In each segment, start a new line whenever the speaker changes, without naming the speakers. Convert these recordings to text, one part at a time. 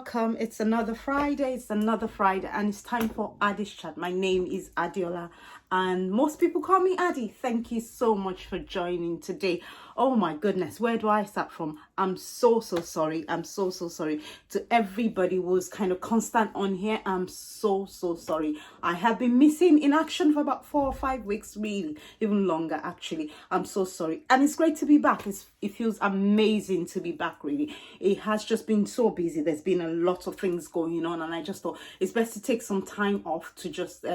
welcome. It's another Friday, and it's time for Addie's chat. My name is Adiola, and most people call me Addie. Thank you so much for joining today. Oh my goodness, where do I start from? I'm so sorry. I'm so sorry to everybody who's kind of constant on here. I'm so sorry. I have been missing in action for about 4 or 5 weeks, really, even longer actually. I'm so sorry, and it's great to be back. It feels amazing to be back, really. It has just been so busy. There's been a lot of things going on, and I just thought it's best to take some time off to just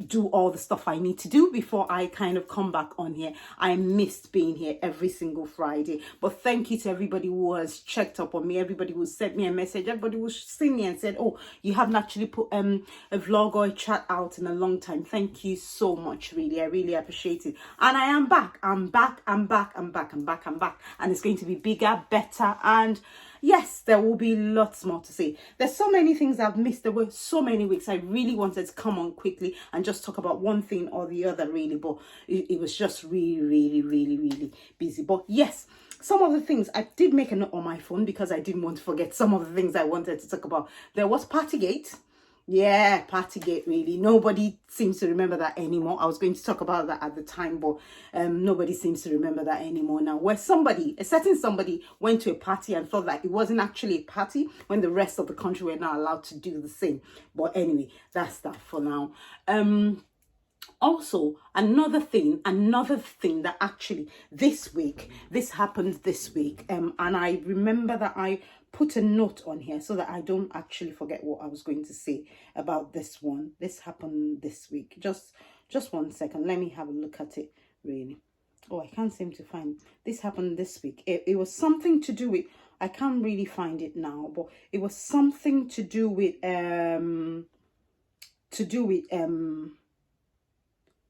do all the stuff I need to do before I kind of come back on here. I missed being here every single Friday, but thank you to everybody who has checked up on me, everybody who sent me a message, everybody who's seen me and said, oh, you haven't actually put a vlog or a chat out in a long time. Thank you so much, really. I really appreciate it. And I am back. I'm back, and it's going to be bigger, better, and yes, there will be lots more to say. There's so many things I've missed. There were so many weeks. I really wanted to come on quickly and just talk about one thing or the other, really. But it was just really busy. But yes, some of the things, I did make a note on my phone because I didn't want to forget some of the things I wanted to talk about. There was Partygate. Yeah, Partygate, really. Nobody seems to remember that anymore. I was going to talk about that at the time, but nobody seems to remember that anymore now. Where a certain somebody went to a party and thought that it wasn't actually a party when the rest of the country were not allowed to do the same. But anyway, that's that for now. Also, another thing that actually this happened this week, and I remember that I put a note on here so that I don't actually forget what I was going to say about this one. This happened this week. Just 1 second. Let me have a look at it, really. Oh, I can't seem to find. This happened this week. It was something to do with, I can't really find it now, but it was something to do with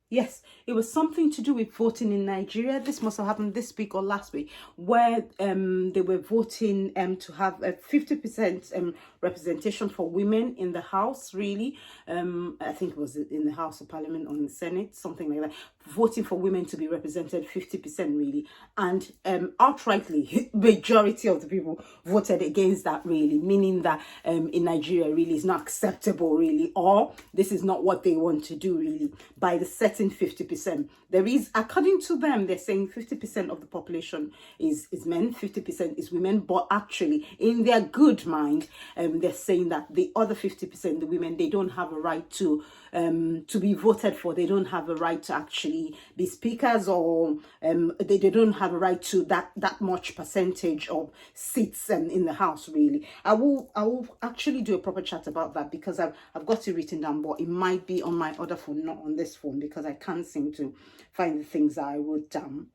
yes, it was something to do with voting in Nigeria. This must have happened this week or last week, where they were voting to have a 50% representation for women in the House, really. I think it was in the House of Parliament or in the Senate, something like that. Voting for women to be represented 50%, really. And outrightly, majority of the people voted against that, really, meaning that in Nigeria, really, is not acceptable, really, or this is not what they want to do, really, by the setting 50%. There is, according to them, they're saying 50% of the population is men, 50% is women, but actually, in their good mind, they're saying that the other 50%, the women, they don't have a right to be voted for. They don't have a right to actually be speakers, or they don't have a right to that much percentage of seats in the House, really. I will actually do a proper chat about that because I've got it written down, but it might be on my other phone, not on this phone, because I can't seem to find the things that I wrote down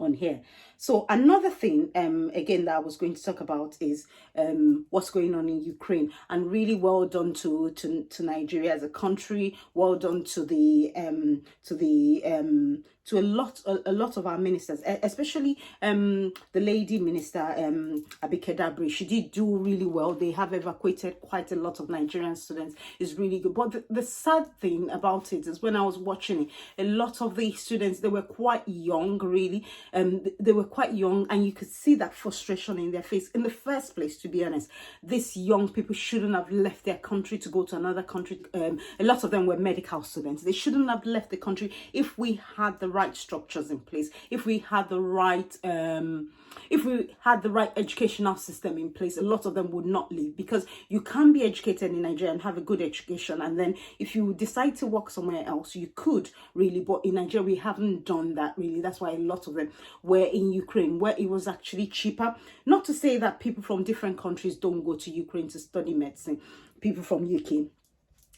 on here. So another thing again that I was going to talk about is what's going on in Ukraine, and really well done to Nigeria as a country. Well done to a lot of our ministers, especially the lady minister Abike Dabri. She did do really well. They have evacuated quite a lot of Nigerian students. It's really good. But the sad thing about it is, when I was watching it, a lot of the students, they were quite young, really. They were quite young, and you could see that frustration in their face. In the first place, to be honest, these young people shouldn't have left their country to go to another country. A lot of them were medical students. They shouldn't have left the country if we had the right structures in place, if we had the right educational system in place. A lot of them would not leave, because you can be educated in Nigeria and have a good education, and then if you decide to work somewhere else, you could, really. But in Nigeria, we haven't done that, really. That's why a lot of them were in Ukraine, where it was actually cheaper. Not to say that people from different countries don't go to Ukraine to study medicine. People from UK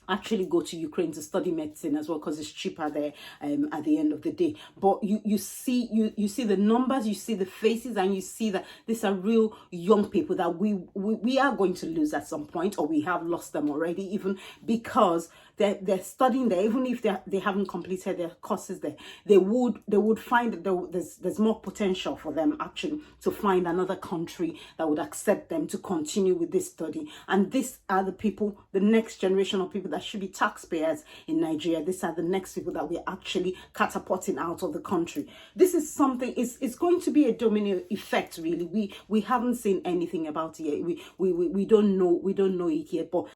actually go to Ukraine to study medicine as well, because it's cheaper there at the end of the day. But you see the numbers, you see the faces, and you see that these are real young people that we are going to lose at some point, or we have lost them already, even because they're studying there, even if they haven't completed their courses there, they would find that there's more potential for them actually to find another country that would accept them to continue with this study. And these are the people, the next generation of people that should be taxpayers in Nigeria. These are the next people that we're actually catapulting out of the country. This is something, it's going to be a domino effect, really. We haven't seen anything about it yet. We don't know it yet, but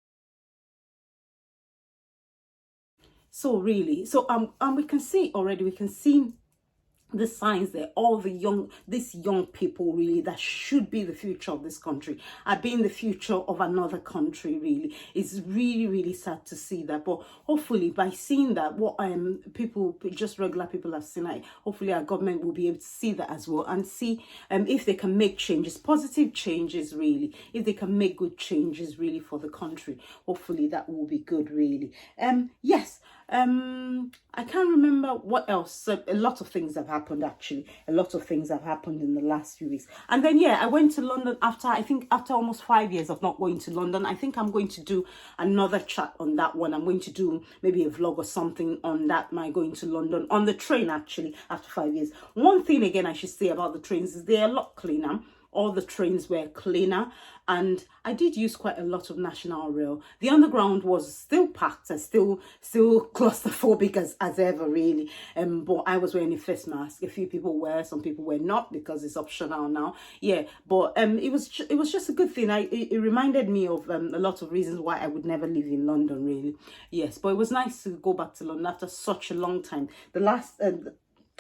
so really, and we can see already, we can see the signs there. All these young people really that should be the future of this country are being the future of another country. Really, it's really sad to see that. But hopefully, by seeing that, what people, just regular people, have seen, like, hopefully our government will be able to see that as well, and see if they can make changes, positive changes, really. If they can make good changes, really, for the country, hopefully that will be good, really. Yes. I can't remember what else. So a lot of things have happened, actually. A lot of things have happened in the last few weeks. And then, yeah, I went to London after almost 5 years of not going to London. I think I'm going to do another chat on that one. I'm going to do maybe a vlog or something on that, my going to London on the train, actually, after 5 years. One thing, again, I should say about the trains is they're a lot cleaner. All the trains were cleaner, and I did use quite a lot of National Rail. The underground was still packed and still claustrophobic as ever, really. But I was wearing a face mask. A few people were, some people were not, because it's optional now. Yeah, but it was just a good thing. It reminded me of a lot of reasons why I would never live in London, really. Yes, but it was nice to go back to London after such a long time. The last.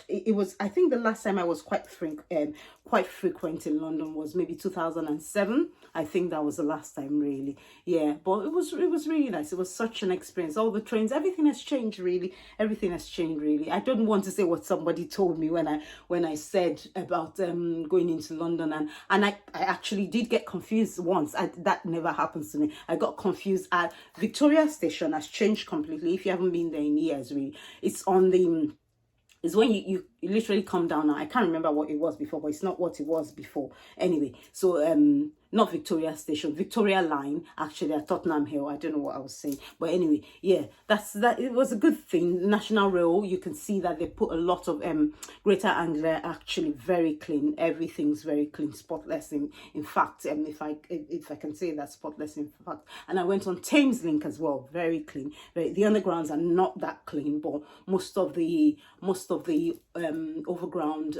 It was, I think the last time I was quite frequent in London was maybe 2007. I think that was the last time, really. Yeah, but it was really nice. It was such an experience. All the trains, everything has changed, really. Everything has changed, really. I don't want to say what somebody told me when I said about going into London, and I actually did get confused once. That never happens to me. I got confused at Victoria Station. Has changed completely. If you haven't been there in years, really, it's on the. Is when you literally come down now. I can't remember what it was before, but it's not what it was before. Anyway, so not Victoria Station, Victoria Line, actually at Tottenham Hill. I don't know what I was saying. But anyway, yeah, that. It was a good thing. National Rail, you can see that they put a lot of Greater Anglia actually very clean. Everything's very clean, spotless. In fact, if I can say that, spotless in fact. And I went on Thames Link as well, very clean. The undergrounds are not that clean, but most of the overground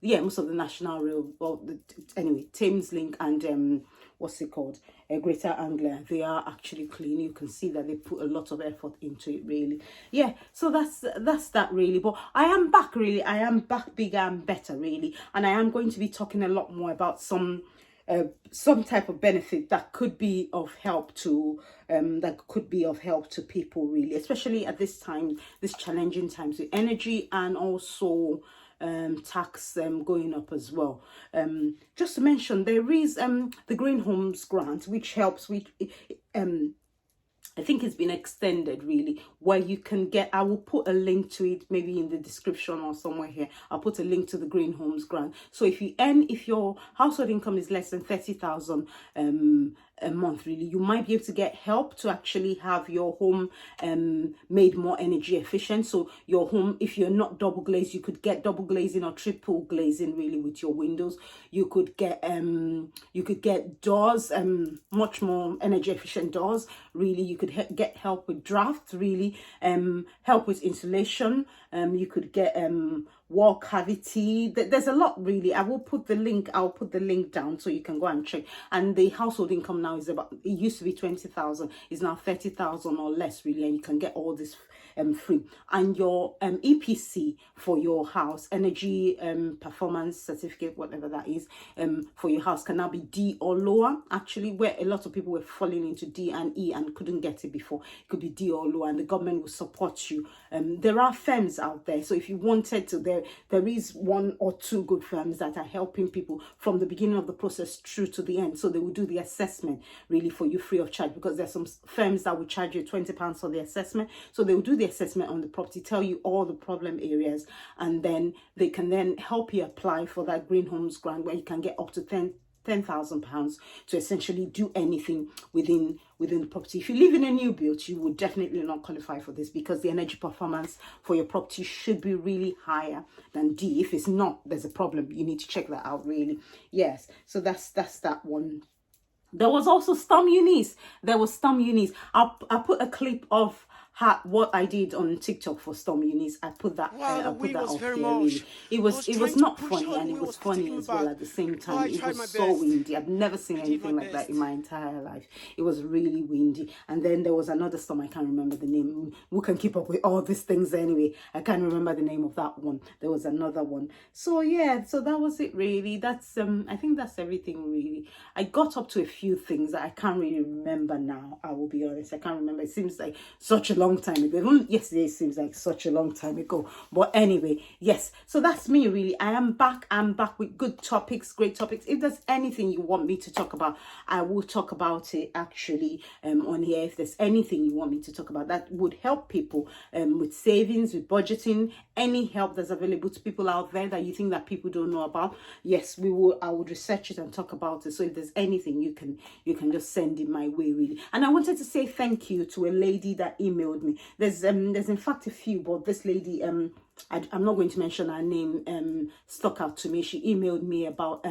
yeah, most of the National Rail, well, anyway, Thames Link and what's it called, Greater Anglia, they are actually clean. You can see that they put a lot of effort into it, really. Yeah, so that's that, really. But I am back, really. I am back bigger and better, really, and I am going to be talking a lot more about some type of benefit that could be of help to people, really, especially at this time, this challenging times with energy and also tax going up as well. Just to mention, there is the Green Homes Grant, which helps with I think it's been extended, really, where you can get, I will put a link to it maybe in the description or somewhere here. I'll put a link to the Green Homes Grant. So if your household income is less than 30,000 a month, really, you might be able to get help to actually have your home made more energy efficient. So your home, if you're not double glazed, you could get double glazing or triple glazing, really, with your windows. You could get doors, much more energy efficient doors, really. You could get help with draft, really, help with insulation. You could get wall cavity. There's a lot, really. I'll put the link down so you can go and check. And the household income now is about, it used to be 20,000, is now 30,000 or less, really, and you can get all this free. And your EPC for your house, energy performance certificate, whatever that is, for your house, can now be D or lower, actually, where a lot of people were falling into D and E and couldn't get it before. It could be D or lower, and the government will support you. There are firms out there, so if you wanted to, there is one or two good firms that are helping people from the beginning of the process through to the end. So they will do the assessment, really, for you free of charge, because there's some firms that will charge you £20 for the assessment. So they will do the assessment on the property, tell you all the problem areas, and then they can then help you apply for that Green Homes Grant, where you can get up to £10,000 to essentially do anything within the property. If you live in a new build, you would definitely not qualify for this, because the energy performance for your property should be really higher than D. If it's not, there's a problem. You need to check that out, really. Yes, so that's that one. There was also Storm Eunice. I put a clip of what I did on TikTok for Storm Eunice. I put that up there, really. It was not funny, and it was funny as well at the same time. It was so windy. I've never seen anything like that in my entire life. It was really windy. And then there was another storm, I can't remember the name. Who can keep up with all these things anyway? I can't remember the name of that one. There was another one. So yeah, so that was it, really. That's I think that's everything, really. I got up to a few things that I can't really remember now. I will be honest, I can't remember. It seems like such a long time ago. Even yesterday seems like such a long time ago. But anyway, yes. So that's me, really. I'm back with good topics, great topics. If there's anything you want me to talk about, I will talk about it actually on here. If there's anything you want me to talk about that would help people with savings, with budgeting, any help that's available to people out there that you think that people don't know about, yes, I would research it and talk about it. So if there's anything, you can just send it my way, really. And I wanted to say thank you to a lady that emailed me. There's in fact a few, but this lady, I'm not going to mention her name, stuck out to me. She emailed me about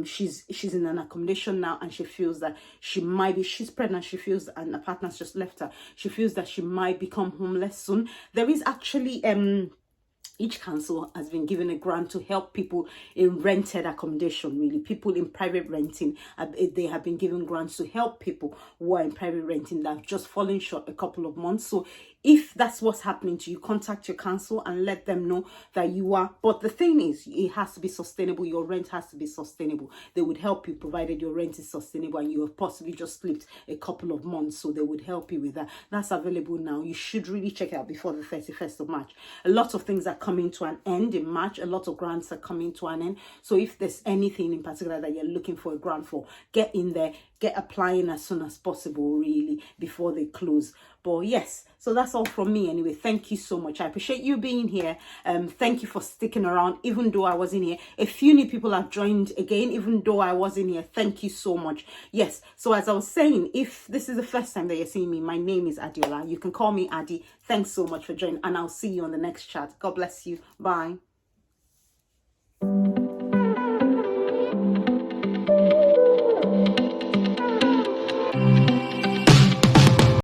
she's in an accommodation now, and she feels that she's pregnant. She feels, and her partner's just left her. She feels that she might become homeless soon. There is actually each council has been given a grant to help people in rented accommodation, really. People in private renting, they have been given grants to help people who are in private renting that have just fallen short a couple of months. So if that's what's happening to you, contact your council and let them know that you are. But the thing is, it has to be sustainable. Your rent has to be sustainable. They would help you provided your rent is sustainable and you have possibly just slipped a couple of months. So they would help you with that. That's available now. You should really check it out before the 31st of March. A lot of things are coming to an end in March. A lot of grants are coming to an end. So if there's anything in particular that you're looking for a grant for, get in there, get applying as soon as possible, really, before they close. But yes, so that's all from me anyway. Thank you so much. I appreciate you being here. Thank you for sticking around, even though I wasn't here. A few new people have joined again, even though I wasn't here. Thank you so much. Yes, so as I was saying, if this is the first time that you're seeing me, my name is Addie. You can call me Addie. Thanks so much for joining, and I'll see you on the next chat. God bless you. Bye.